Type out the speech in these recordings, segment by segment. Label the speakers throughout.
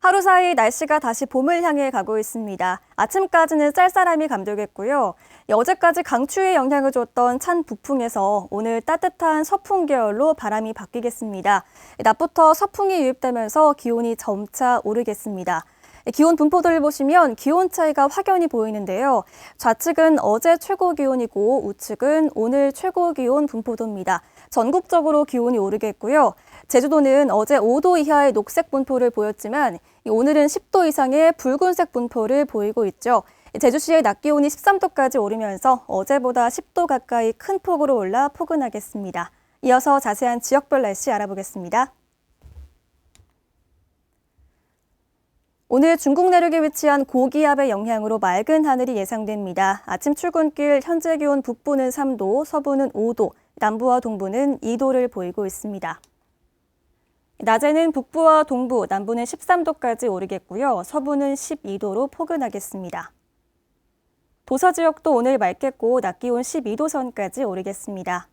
Speaker 1: 하루 사이 날씨가 다시 봄을 향해 가고 있습니다. 아침까지는 쌀쌀함이 감돌겠고요. 어제까지 강추위에 영향을 줬던 찬 북풍에서 오늘 따뜻한 서풍 계열로 바람이 바뀌겠습니다. 낮부터 서풍이 유입되면서 기온이 점차 오르겠습니다. 기온 분포도를 보시면 기온 차이가 확연히 보이는데요. 좌측은 어제 최고 기온이고 우측은 오늘 최고 기온 분포도입니다. 전국적으로 기온이 오르겠고요. 제주도는 어제 5도 이하의 녹색 분포를 보였지만 오늘은 10도 이상의 붉은색 분포를 보이고 있죠. 제주시의 낮 기온이 13도까지 오르면서 어제보다 10도 가까이 큰 폭으로 올라 포근하겠습니다. 이어서 자세한 지역별 날씨 알아보겠습니다. 오늘 중국 내륙에 위치한 고기압의 영향으로 맑은 하늘이 예상됩니다. 아침 출근길 현재 기온 북부는 3도, 서부는 5도, 남부와 동부는 2도를 보이고 있습니다. 낮에는 북부와 동부, 남부는 13도까지 오르겠고요. 서부는 12도로 포근하겠습니다. 도서 지역도 오늘 맑겠고 낮 기온 12도 선까지 오르겠습니다.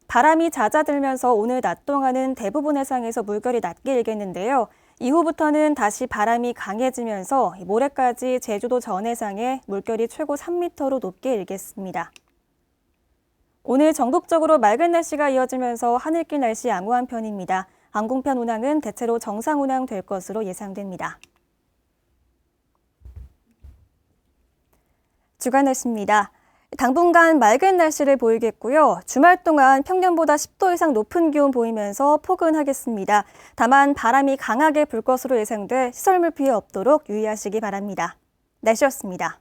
Speaker 1: 바람이 잦아들면서 오늘 낮 동안은 대부분 해상에서 물결이 낮게 일겠는데요. 이후부터는 다시 바람이 강해지면서 모레까지 제주도 전 해상에 물결이 최고 3m로 높게 일겠습니다. 오늘 전국적으로 맑은 날씨가 이어지면서 하늘길 날씨 양호한 편입니다. 항공편 운항은 대체로 정상 운항될 것으로 예상됩니다. 주간 날씨입니다. 당분간 맑은 날씨를 보이겠고요. 주말 동안 평년보다 10도 이상 높은 기온 보이면서 포근하겠습니다. 다만 바람이 강하게 불 것으로 예상돼 시설물 피해 없도록 유의하시기 바랍니다. 날씨였습니다.